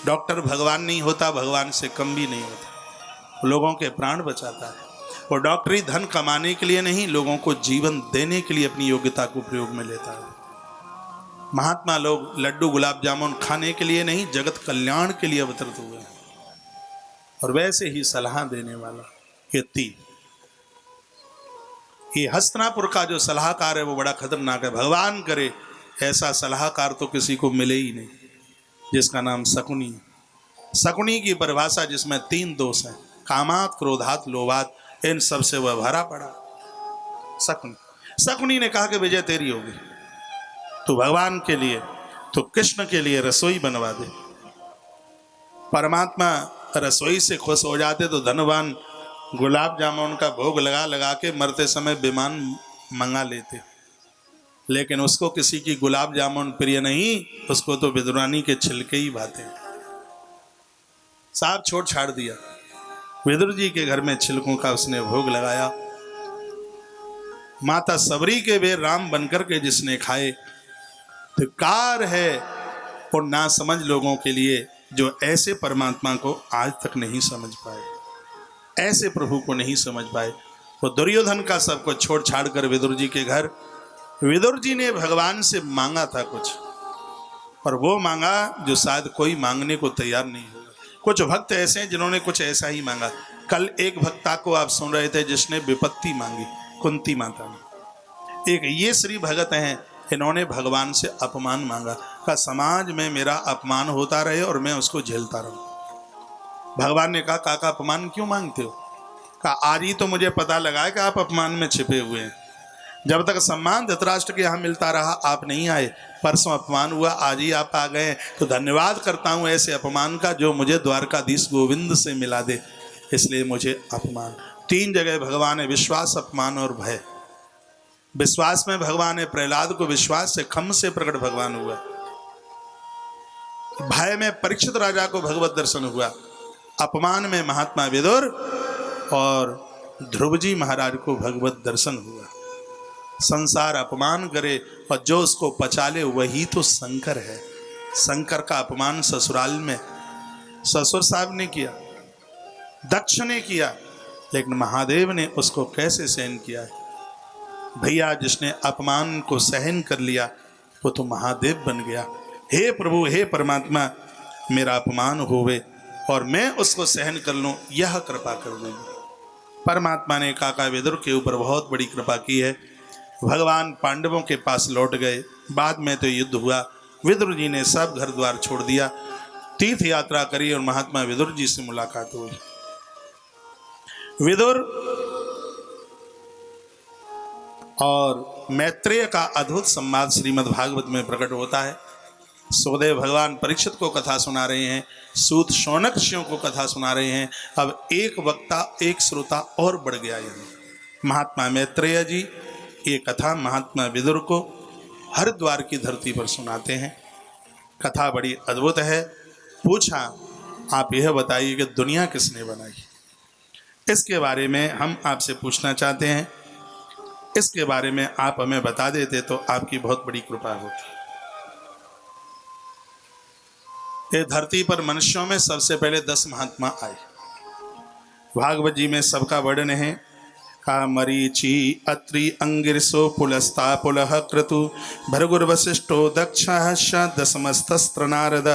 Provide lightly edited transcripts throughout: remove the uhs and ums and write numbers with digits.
Doctor भगवान नहीं होता, भगवान से कम भी नहीं होता, लोगों के प्राण बचाता है। वो डॉक्टरी धन कमाने के लिए नहीं, लोगों को जीवन देने के लिए अपनी योग्यता को प्रयोग में लेता है। महात्मा लोग लड्डू गुलाब जामुन खाने के लिए नहीं, जगत कल्याण के लिए अवतरित हुए हैं। और वैसे ही सलाह देने वाला ये हस्तिनापुर का जो सलाहकार है वो बड़ा खतरनाक है। भगवान करे ऐसा सलाहकार तो किसी को मिले ही नहीं, जिसका नाम शकुनी है। शकुनी की परिभाषा जिसमें 3 दोष हैं, कामात, क्रोधात, लोभात, इन सब से वह भरा पड़ा। शकुनी ने कहा कि विजय तेरी होगी, तू भगवान के लिए, तू कृष्ण के लिए रसोई बनवा दे। परमात्मा रसोई से खुश हो जाते तो धनवान गुलाब जामुन का भोग लगा लगा के मरते समय विमान मंगा लेते, लेकिन उसको किसी की गुलाब जामुन प्रिय नहीं, उसको तो विदुरानी के छिलके ही भाते। साहब छोड़ छाड़ दिया, विदुर जी के घर में छिलकों का उसने भोग लगाया। माता सबरी के वे राम बनकर के जिसने खाए, धिक्कार है और ना समझ लोगों के लिए जो ऐसे परमात्मा को आज तक नहीं समझ पाए, ऐसे प्रभु को नहीं समझ पाए। तो दुर्योधन का सब कुछ छोड़ छाड़ कर विदुर जी के घर, विदुर जी ने भगवान से मांगा था कुछ, और वो मांगा जो शायद कोई मांगने को तैयार नहीं होगा। कुछ भक्त ऐसे हैं जिन्होंने कुछ ऐसा ही मांगा। कल एक भक्ता को आप सुन रहे थे जिसने विपत्ति मांगी, कुंती माता ने। एक ये श्री भगत हैं, इन्होंने भगवान से अपमान मांगा, का समाज में मेरा अपमान होता रहे और मैं उसको झेलता रहूं। भगवान ने कहा काका अपमान क्यों मांगते हो? कहा आज ही तो मुझे पता लगा है कि आप अपमान में छिपे हुए हैं। जब तक सम्मान धृतराष्ट्र के यहाँ मिलता रहा आप नहीं आए, परसों अपमान हुआ, आज ही आप आ गए, तो धन्यवाद करता हूँ ऐसे अपमान का जो मुझे द्वारकाधीश गोविंद से मिला दे, इसलिए मुझे अपमान। 3 जगह भगवान है, विश्वास, अपमान और भय। विश्वास में भगवान है, प्रहलाद को विश्वास से खम से प्रकट भगवान हुआ। भय में परीक्षित राजा को भगवत दर्शन हुआ। अपमान में महात्मा विदुर और ध्रुव जी महाराज को भगवत दर्शन हुआ। संसार अपमान करे और जो उसको पचा ले वही तो शंकर है। शंकर का अपमान ससुराल में ससुर साहब ने किया, दक्ष ने किया, लेकिन महादेव ने उसको कैसे सहन किया है? भैया जिसने अपमान को सहन कर लिया वो तो महादेव बन गया। हे प्रभु, हे परमात्मा, मेरा अपमान होवे और मैं उसको सहन कर लूं, यह कृपा कर देंगे। परमात्मा ने काका विदुर के ऊपर बहुत बड़ी कृपा की है। भगवान पांडवों के पास लौट गए, बाद में तो युद्ध हुआ, विदुर जी ने सब घर द्वार छोड़ दिया, तीर्थ यात्रा करी और महात्मा विदुर जी से मुलाकात हुई। विदुर और मैत्रेय का अद्भुत संवाद श्रीमद् भागवत में प्रकट होता है। सुखदेव भगवान परीक्षित को कथा सुना रहे हैं, सूत शौनक ऋषियों को कथा सुना रहे हैं। अब एक वक्ता एक श्रोता और बढ़ गया यहाँ। महात्मा मैत्रेय जी ये कथा महात्मा विदुर को हरिद्वार की धरती पर सुनाते हैं। कथा बड़ी अद्भुत है। पूछा आप यह बताइए कि दुनिया किसने बनाई? इसके बारे में हम आपसे पूछना चाहते हैं। इसके बारे में आप हमें बता देते तो आपकी बहुत बड़ी कृपा होती। ये धरती पर मनुष्यों में सबसे पहले 10 महात्मा आए। भागवत जी में सबका वर्णन है। का मरीचि अत्रि अंगिरसो पुलस्ता पुलह क्रतु भृगुर्वशिष्ठो दक्ष दशमस्तस्त्र नारद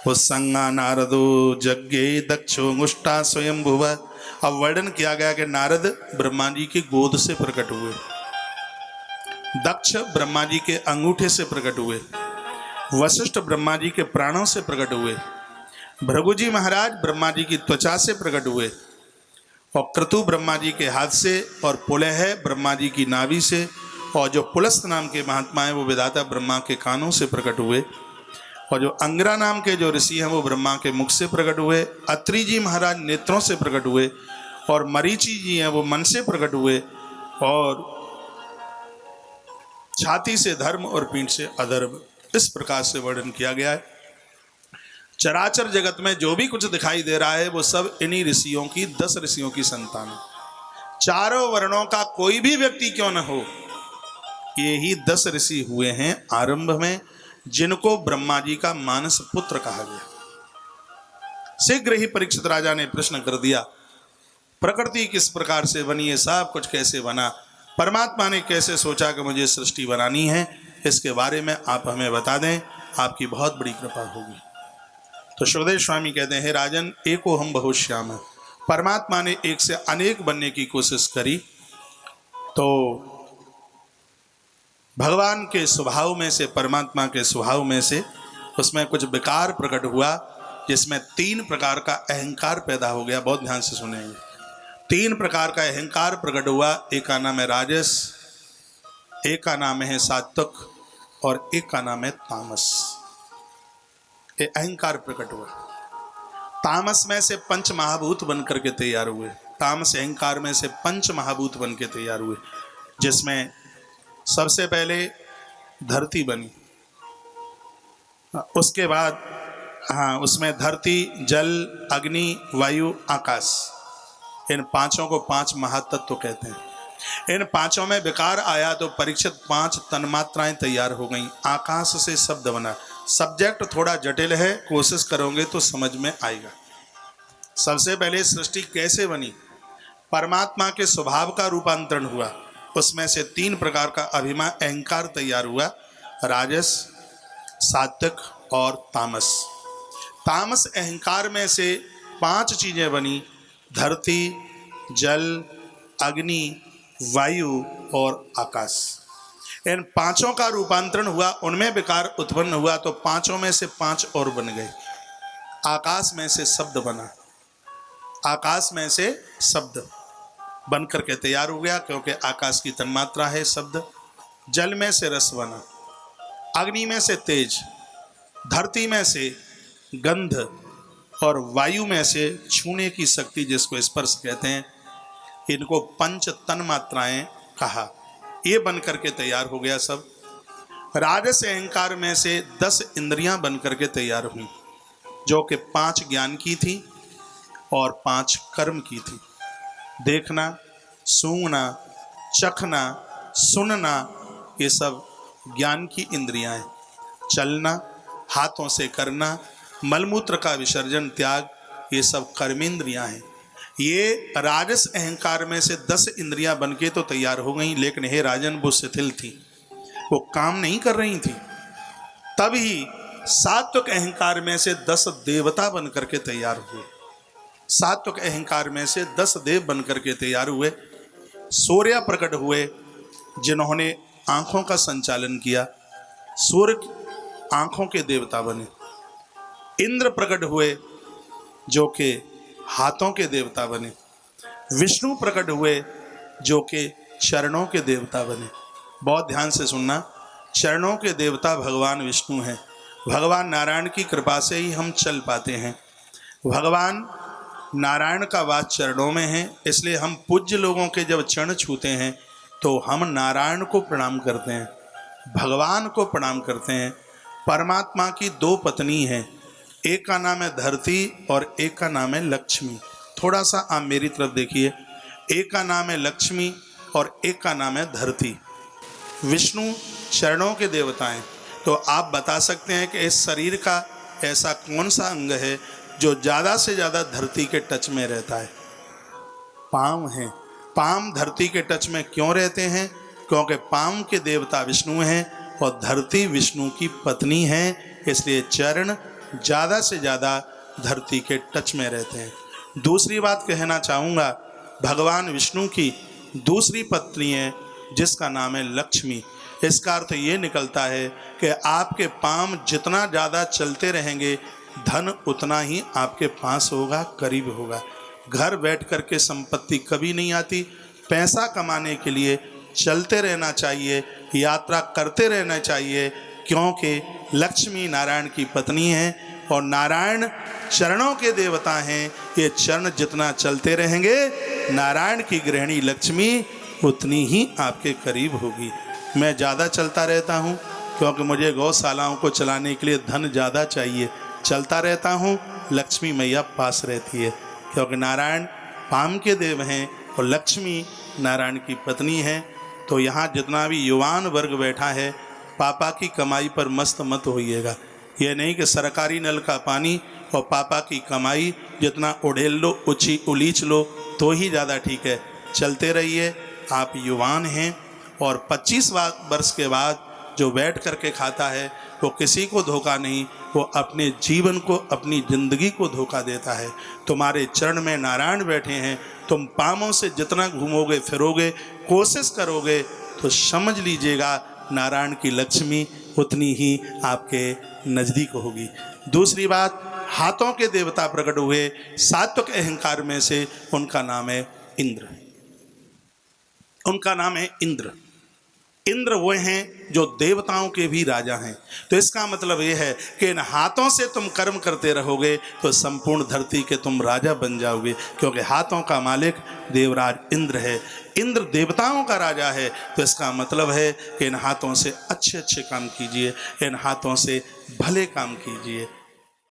उत्संगा नारदो यज्ञे दक्षो मुष्टा स्वयंभुव। अब वर्णन किया गया कि नारद ब्रह्मा जी की गोद से प्रकट हुए, दक्ष ब्रह्मा जी के अंगूठे से प्रकट हुए, वशिष्ठ ब्रह्मा जी के प्राणों से प्रकट हुए, भृगु जी महाराज ब्रह्मा जी की त्वचा से प्रकट हुए, और क्रतु ब्रह्मा जी के हाथ से, और पुलह ब्रह्मा जी की नाभि से, और जो पुलस्त नाम के महात्मा हैं वो विधाता ब्रह्मा के कानों से प्रकट हुए, और जो अंगिरा नाम के जो ऋषि हैं वो ब्रह्मा के मुख से प्रकट हुए, अत्रि जी महाराज नेत्रों से प्रकट हुए, और मरीचि जी हैं वो मन से प्रकट हुए, और छाती से धर्म और पीठ से अधर्म। इस प्रकार से वर्णन किया गया है। चराचर जगत में जो भी कुछ दिखाई दे रहा है वो सब इन्हीं ऋषियों की, 10 ऋषियों की संतान है। चारों वर्णों का कोई भी व्यक्ति क्यों न हो, ये ही 10 ऋषि हुए हैं आरंभ में, जिनको ब्रह्मा जी का मानस पुत्र कहा गया। शीघ्र ही परीक्षित राजा ने प्रश्न कर दिया, प्रकृति किस प्रकार से बनी है, सब कुछ कैसे बना, परमात्मा ने कैसे सोचा कि मुझे सृष्टि बनानी है, इसके बारे में आप हमें बता दें, आपकी बहुत बड़ी कृपा होगी। तो सुखदेव स्वामी कहते हैं, हे राजन, एको हम बहुश्याम, परमात्मा ने एक से अनेक बनने की कोशिश करी तो भगवान के स्वभाव में से, परमात्मा के स्वभाव में से उसमें कुछ विकार प्रकट हुआ, जिसमें 3 प्रकार का अहंकार पैदा हो गया। बहुत ध्यान से सुनेंगे। 3 प्रकार का अहंकार प्रकट हुआ। एक का नाम है राजस, एक का नाम है सात्विक और एक का नाम है तामस। ये अहंकार प्रकट हुआ। तामस में से 5 महाभूत बन करके तैयार हुए। तामस अहंकार में से 5 महाभूत बन के तैयार हुए, जिसमें सबसे पहले धरती बनी, उसके बाद उसमें धरती, जल, अग्नि, वायु, आकाश, इन 5 को 5 महातत्व कहते हैं। इन 5 में विकार आया तो परीक्षित 5 तन्मात्राएं तैयार हो गई। आकाश से शब्द बना। सब्जेक्ट थोड़ा जटिल है, कोशिश करोगे तो समझ में आएगा। सबसे पहले सृष्टि कैसे बनी, परमात्मा के स्वभाव का रूपांतरण हुआ, उसमें से 3 प्रकार का अभिमान अहंकार तैयार हुआ, राजस, सात्विक और तामस। तामस अहंकार में से 5 चीजें बनी, धरती, जल, अग्नि, वायु और आकाश। इन 5 का रूपांतरण हुआ, उनमें विकार उत्पन्न हुआ तो 5 में से 5 और बन गए। आकाश में से शब्द बना, आकाश में से शब्द बन करके तैयार हो गया, क्योंकि आकाश की तन्मात्रा है शब्द। जल में से रस बना, अग्नि में से तेज, धरती में से गंध और वायु में से छूने की शक्ति, जिसको स्पर्श कहते हैं। इनको 5 तन्मात्राएं कहा। ये बन करके तैयार हो गया सब। राजस अहंकार में से 10 इंद्रियां बन करके तैयार हुई, जो कि 5 ज्ञान की थी और 5 कर्म की थी। देखना, सूंघना, चखना, सुनना, ये सब ज्ञान की इंद्रियां हैं। चलना, हाथों से करना, मलमूत्र का विसर्जन, त्याग, ये सब कर्मेंद्रियां हैं। ये राजस अहंकार में से 10 इंद्रियां बनके तो तैयार हो गई, लेकिन हे राजन वो शिथिल थी, वो काम नहीं कर रही थी। तभी सात्विक अहंकार में से 10 देवता बन करके तैयार हुए। सात्विक अहंकार में से 10 देव बन करके तैयार हुए। सूर्य प्रकट हुए, जिन्होंने आंखों का संचालन किया, सूर्य आंखों के देवता बने। इंद्र प्रकट हुए, जो कि हाथों के देवता बने। विष्णु प्रकट हुए, जो कि चरणों के देवता बने। बहुत ध्यान से सुनना, चरणों के देवता भगवान विष्णु हैं। भगवान नारायण की कृपा से ही हम चल पाते हैं। भगवान नारायण का वास चरणों में है, इसलिए हम पूज्य लोगों के जब चरण छूते हैं तो हम नारायण को प्रणाम करते हैं, भगवान को प्रणाम करते हैं। परमात्मा की 2 पत्नी हैं, एक का नाम है धरती और एक का नाम है लक्ष्मी। थोड़ा सा आप मेरी तरफ देखिए, एक का नाम है लक्ष्मी और एक का नाम है धरती। विष्णु चरणों के देवता हैं। तो आप बता सकते हैं कि इस शरीर का ऐसा कौन सा अंग है जो ज़्यादा से ज़्यादा धरती के टच में रहता है? पाँव हैं। पाँव धरती के टच में क्यों रहते हैं? क्योंकि पाँव के देवता विष्णु हैं और धरती विष्णु की पत्नी है, इसलिए चरण ज़्यादा से ज़्यादा धरती के टच में रहते हैं। दूसरी बात कहना चाहूँगा, भगवान विष्णु की दूसरी पत्नी है जिसका नाम है लक्ष्मी। इसका अर्थ ये निकलता है कि आपके पाँव जितना ज़्यादा चलते रहेंगे, धन उतना ही आपके पास होगा, करीब होगा। घर बैठ कर के संपत्ति कभी नहीं आती। पैसा कमाने के लिए चलते रहना चाहिए, यात्रा करते रहना चाहिए, क्योंकि लक्ष्मी नारायण की पत्नी है और नारायण चरणों के देवता हैं। ये चरण जितना चलते रहेंगे, नारायण की गृहिणी लक्ष्मी उतनी ही आपके करीब होगी। मैं ज़्यादा चलता रहता हूँ क्योंकि मुझे गौशालाओं को चलाने के लिए धन ज़्यादा चाहिए। चलता रहता हूँ, लक्ष्मी मैया पास रहती है, क्योंकि नारायण पाम के देव हैं और लक्ष्मी नारायण की पत्नी है। तो यहाँ जितना भी युवान वर्ग बैठा है, पापा की कमाई पर मस्त मत होइएगा। ये नहीं कि सरकारी नल का पानी और पापा की कमाई जितना उड़ेल लो उलीच लो तो ही ज़्यादा ठीक है। चलते रहिए, आप युवान हैं और 25 वर्ष के बाद जो बैठ करके खाता है वो किसी को धोखा नहीं, वो अपने जीवन को, अपनी ज़िंदगी को धोखा देता है। तुम्हारे चरण में नारायण बैठे हैं, तुम पामों से जितना घूमोगे फिरोगे, कोशिश करोगे तो समझ लीजिएगा नारायण की लक्ष्मी उतनी ही आपके नज़दीक होगी। दूसरी बात, हाथों के देवता प्रकट हुए सात्विक अहंकार में से, उनका नाम है इंद्र। उनका नाम है इंद्र। इंद्र वो हैं जो देवताओं के भी राजा हैं। तो इसका मतलब ये है कि इन हाथों से तुम कर्म करते रहोगे तो संपूर्ण धरती के तुम राजा बन जाओगे, क्योंकि हाथों का मालिक देवराज इंद्र है। इंद्र देवताओं का राजा है। तो इसका मतलब है कि इन हाथों से अच्छे अच्छे काम कीजिए, इन हाथों से भले काम कीजिए।